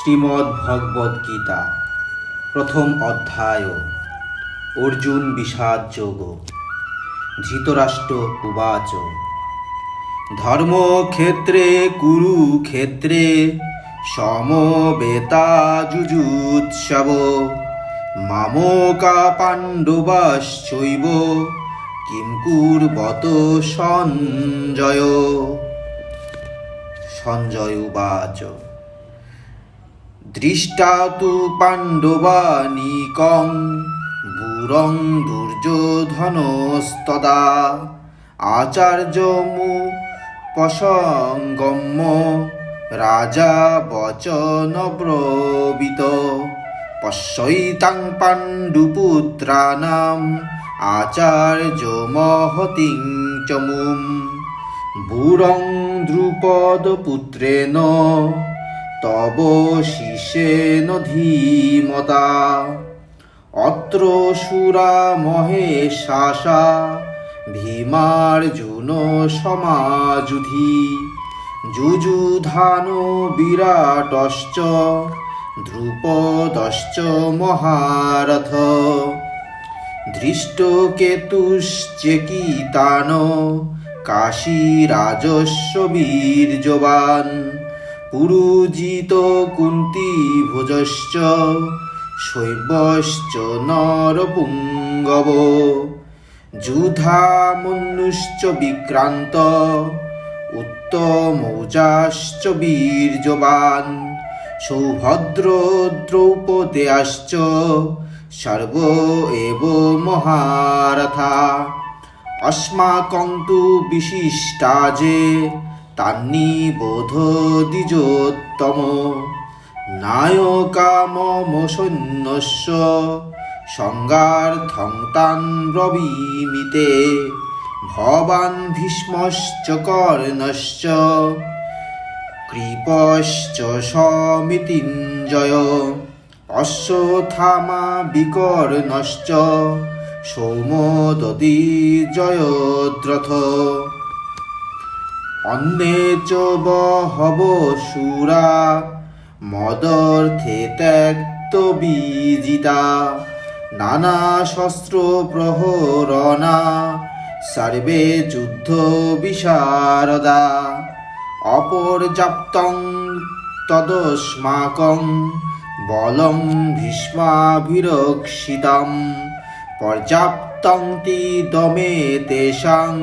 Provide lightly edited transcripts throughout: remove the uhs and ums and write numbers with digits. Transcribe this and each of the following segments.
শ্রীমদ্ভগবদ্গীতা প্রথম অধ্যায় অর্জুন বিষাদ যোগ। ধৃতরাষ্ট্র উবাচ ধর্মক্ষেত্রে কুরুক্ষেত্রে সমবেতাযুযুৎসব মামকা পাণ্ডবাশ্চৈব কিং কুর্বত সঞ্জয়। সঞ্জয় উবাচ দৃষ্টা তু পাণ্ডবানীকং বুরং দুর্যোধনস্তদা আচার্যমুপসঙ্গম্য রাজা বচনব্রবীত পশ্যৈতাং পাণ্ডুপুত্রাণাম আচার্যমহতিং চ মুম বুরং দ্রুপদপুত্রেণ তব শিষ্যেন ধীমতা অত্র সুরা মহেশাসা ভীমার্জুন সমাযুধি যুযুধানো বিরাটশ্চ দ্রুপদশ্চ মহারথ ধৃষ্টকেতুশ্চেকিতান কাশীরাজস্ব বীর্যবান পুরুজিত কুন্তীভোজশ্চ শৈবশ্চ নরপুঙ্গব যুধামন্যুশ্চ বিক্রান্ত উত্তমৌজাশ্চ বীর্যবান সৌভদ্র দ্রৌপদেয়াশ্চ সর্ব এব মহারথা अस्माकं तु विशिष्टा जे तान्निबोध द्विजोत्तम नायका मम सैन्यस्य संगार्थं तान् ब्रवीमि ते भवान् भीष्मश्च कर्णश्च कृपश्च समितिञ्जय अश्वत्थामा विकर्णश्च सौमदती जयद्रथ अन्ये च बहवो शूरा मदर्थे त्यक्तबीजिता नानाशस्त्रप्रहरणा सर्वे युद्धविशारदा अपर्याप्तं तदस्माकं बलं भीष्माभिरक्षितम् पर्याप्तं तीदमे तेषां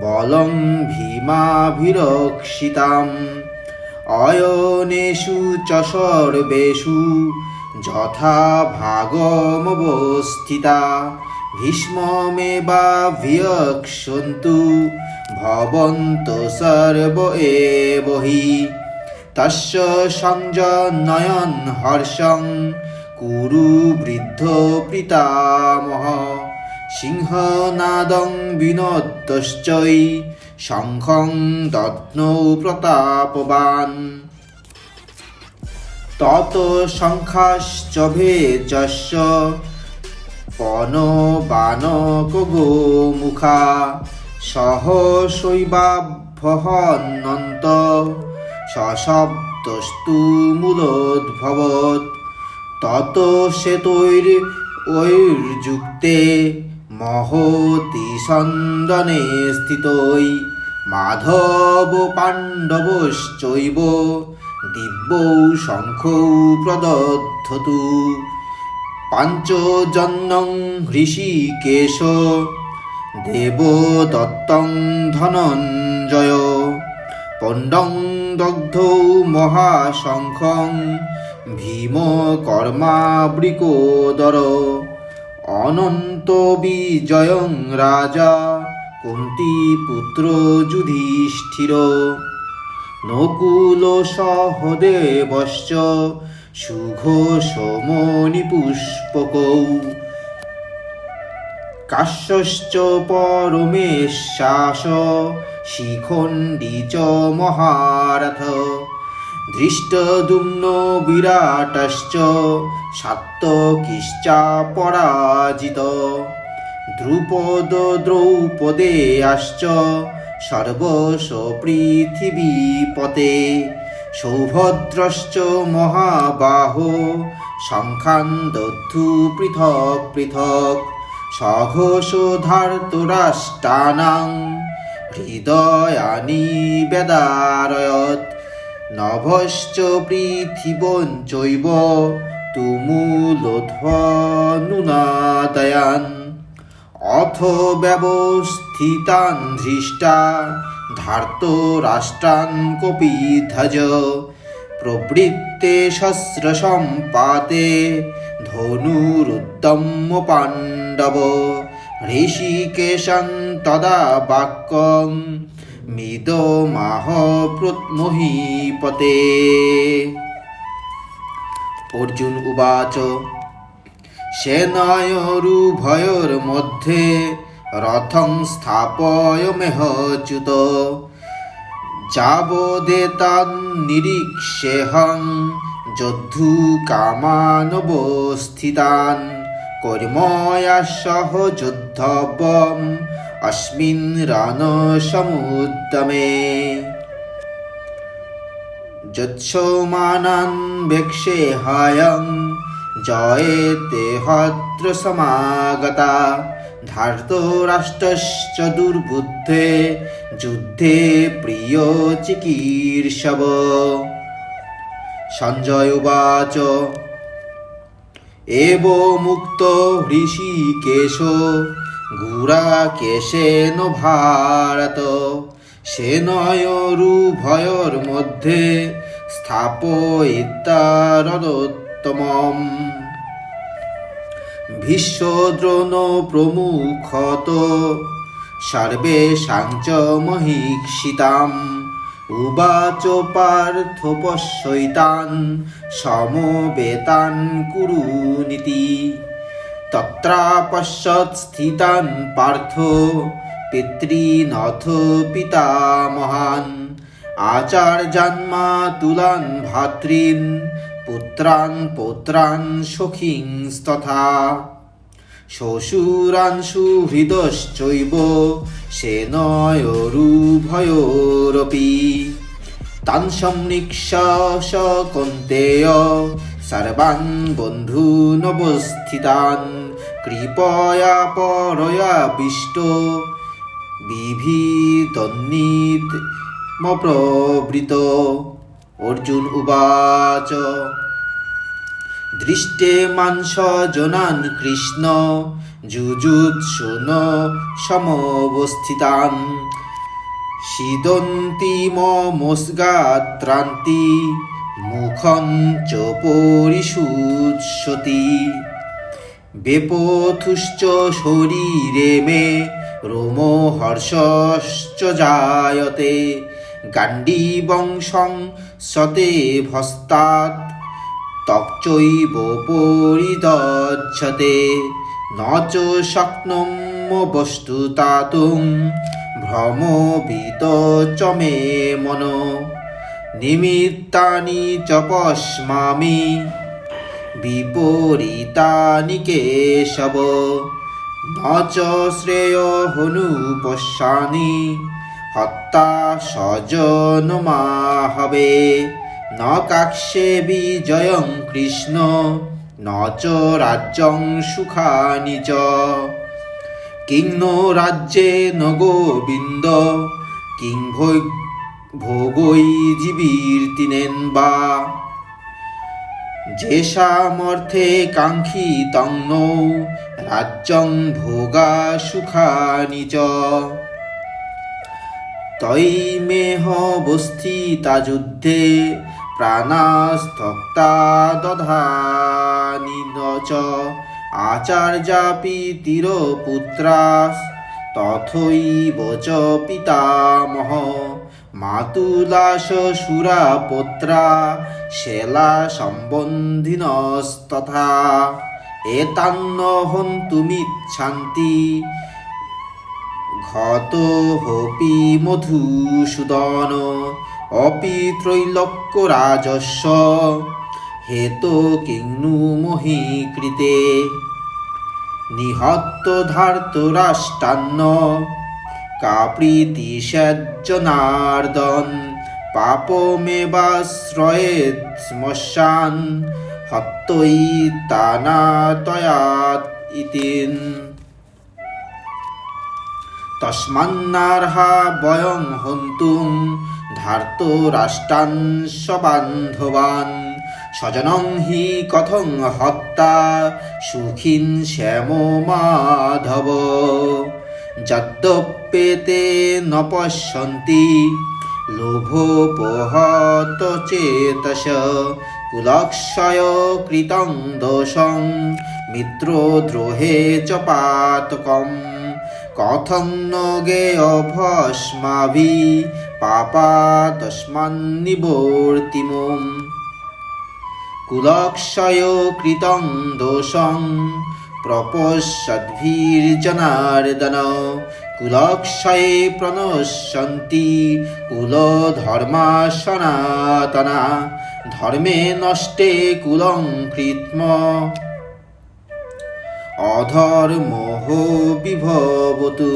बलं भीमाभिरक्षिताम् अयनेषु च सर्वेषु यथा भागमवस्थिता भीष्ममेवाभिरक्षन्तु भवन्तः सर्व एव हि तस्य संजनयन् हर्षं कुरु वृद्ध पितामह सिंहनादं विनोदश्चै शङ्खं दध्नौ प्रतापवान् तत शङ्खाश्च भेजश्च पनबाणकगोमुखा सहसैवाभ्यहनन्त सशब्दस्तु मुदोद्भवत् ततो श्वेतैर्युक्ते महति सन्दने स्थितै माधव पाण्डवश्चैव दिव्यौ शङ्खौ प्रदधतु पाञ्चजन्यं हृषीकेश देवदत्तं धनञ्जय पण्डं दग्धौ महाशङ्खं भीमकर्मावृकोदर अनन्त विजयं राजा कुन्तीपुत्रो युधिष्ठिर नकुलसहदेवश्च सुघोषमणिपुष्पकौ काश्यश्च परमेशास शिखण्डी च महारथ धृष्टद्युम्नो विराटश्च सात्यकिश्चापराजित द्रुपद द्रौपदेयाश्च सर्वश पृथिवीपते সৌভদ্রশ্চ মহাবাহো শঙ্খান দদ্ধু পৃথক পৃথক সঘোষধার্তরাষ্টানাং হৃদয়ানি বেদারয়ত নভশ্চ পৃথিবঞ্চৈব তুমুলোধ্বনুনাদয়ান অথ ব্যবস্থিতান ধৃষ্টা ধার্তরাষ্ট্রান কপিধ্বজ প্রবৃত্তে শস্ত্রসম্পাতে ধনুরুদ্যম্য পাণ্ডব ঋষিকেশং তদা বাক্যং মিদমাহ মহীপতে। অর্জুন উবাচ সেনায়োরুভয়োর্মধ্যে রথং স্থাপয়মেহচ্যুত যাবদেতান্নিরীক্ষ্যেহং যোদ্ধুকামানবস্থিতান কর্ময়া সহ যোদ্ধব্যম অস্মিন রণসমুদ্যমে। যৎসমানান বেক্ষেহায়ং জয়েতে হত্র সমাগতা ধার্তরাষ্ট্রশ্চ দুর্বুদ্ধে যুদ্ধে প্রিয় চিকীর্ষব। সঞ্জয় উবাচ এবমুক্ত হৃষীকেশ গুড়াকেশেন ভারত সেনয়োরুভয়োর্মধ্যে স্থাপয়িত্যারদোত্তমম। ভীষ্মদ্রোণ প্রমুখত সর্বেষাং চ মহীক্ষিতাম উবাচ পার্থ পশ্যৈতান সমবেতান কুরুনিতি। তত্রাপশ্যৎ স্থিতান পার্থ পিতॄনথ পিতামহান আচার্যান মাতুলান ভ্রাতॄন পুত্রান পৌত্রান সখীংস্তথা শ্বশুরান সুহৃদশ্চৈব সেনয়োরুভয়োরপি। তান সম্নিক্ষ্য স কৌন্তেয় সর্বান বন্ধূনবস্থিতান কৃপয়া পরয়াবিষ্ট বিভীতন্নিতমপ্রবৃত। অর্জুন উবাচ দৃষ্টে মাংস জনান কৃষ্ণ যুযুৎসুন সমবস্থিতান সিদন্তি মমস্গাত্রান্তি মুখং চ পরিশুষ্যতি। বেপথুশ্চ শরীরে মে রোমহর্ষশ্চ জায়তে গাণ্ডীবং সংসতে ভস্তাৎ ত্বক্চৈব পরিদচ্ছতে ন চ শক্নুম বস্তুতাতুং ভ্রমবিত চ মে মনো। নিমিত্তানি চ পশ্যামি বিপরীতানি কেশব ন চ শ্রেয়োহনুপশ্যামি হত্যা স্বজনমাহবে। ন কাক্ষ্যে বিজয়ং কৃষ্ণ ন চ রাজ্যং সুখানি চ। কিং নো রাজ্যেন গোবিন্দ কিং ভোগৈ জীবীর্তিনেন বা। যেষামর্থে কাঙ্ক্ষিতং নো রাজ্যং ভোগা সুখানি চ। তৈমেহবস্থিতা যুদ্ধে প্রাণাস্তক্তা দধানি চ। আচার্যা পিতৃপুত্রাস তথৈব চ পিতামহ মাতুলা শ্বশুরা পুত্রা শেলা সম্বন্ধিনস্তথা। এতান্ন হন্তুমিচ্ছান্তি ঘতোপি মধুসূদন অপি ত্রৈলোক্যরাজস্ব হেতো কিং নু মহি কৃতে। নিহত ধার্তরাষ্ট্রান্ন কা প্রীতি জনার্দন পাপমেবাশ্রয়েৎ শ্মশান হত্যৈতানাতয়াৎ ইতিন তস্মান্নার্হা বয়ং হন্তুং ধার্তরাষ্ট্রান সবান্ধবান স্বজনং হি কথং হত্যা সুখিন শ্যাম মাধব যদ্যপ্যেতে ন পশ্যন্তি লোভোপহত চেতস কুলক্ষয় কৃতং দোষং মিত্রদ্রোহে চ পাতকম কথং ন গেয় ভস্মাভি পাপাদস্মান্নিবর্তিমুম কুলক্ষয় কৃতং দোষং প্রপশ্যদ্ভির্জনার্দন কুলক্ষয়ে প্রণশ্যন্তি কুলধর্মা সনাতনা ধর্মে নষ্টে কুলং কৃত্ম অধর্মোহ বিভবতু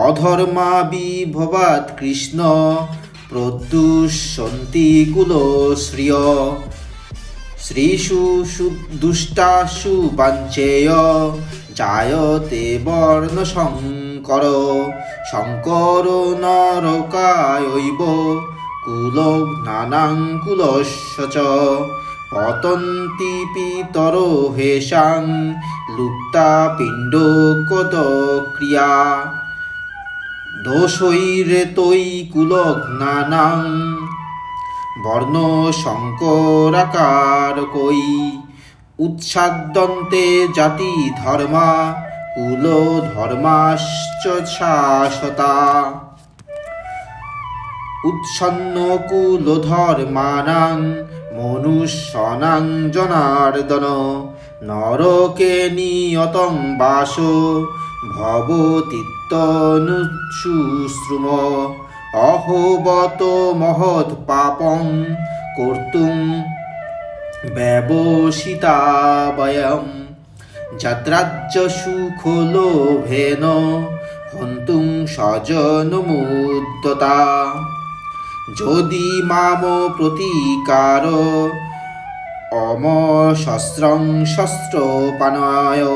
অধর্মাবিভবাৎ কৃষ্ণ প্রদুষ্যন্তি কুলশ্রিয় শ্রীষু দুষ্টাসু বাঞ্চেয় জায়তে বর্ণশঙ্কর শঙ্কর নরকায়ৈব কুলঘ্নানাং কুলস্য চ পতন্তি পিতরো হেষাং লুপ্তা পিণ্ডকোদক্রিয়া দোষৈরেতৈ কুলঘ্নানাং বর্ণ শঙ্করাকারকৈ উচ্ছাদ্যন্তে জাতি ধর্মা কুল ধর্মাশ্চ শাশ্বতা উচ্ছন্ন কুল ধর্মানাং মনুষ্যানাং জনার্দন নরকে নিয়তং বাসো ভবতীত্যনুশুশ্রুম অহোবত মহৎ পাপং কর্তুং ব্যবসিতা বয়ম যদ্রাজ্য সুখলোভেন হন্তুং স্বজনমুদ্যতা যদি মাম প্রতিকার অমশস্ত্রং শস্ত্রপানায়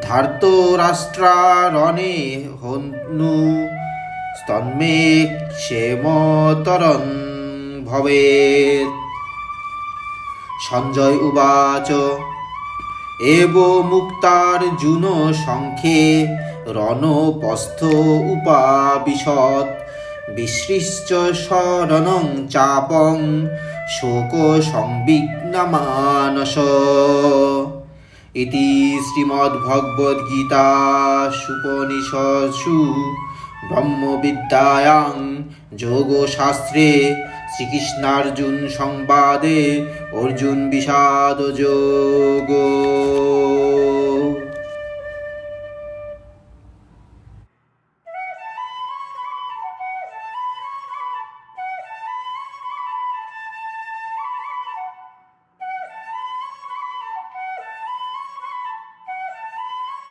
ধার্তরাষ্ট্রারণে হনু স্তন্মে ক্ষেমতরং ভবেৎ। সঞ্জয় উবাচ এব মুক্তার্জুন সংখ্যে রণপস্থ উপাবিশৎ বিসৃজ্য শরণং চাপং শোক সংবিঘ্নমানস। ইতি শ্রীমদ্ভগবদ্গীতাসুপনিষৎসু ব্রহ্মবিদ্যায়াং যোগশাস্ত্রে শ্রীকৃষ্ণার্জুন সংবাদে অর্জুন বিষাদ যোগো।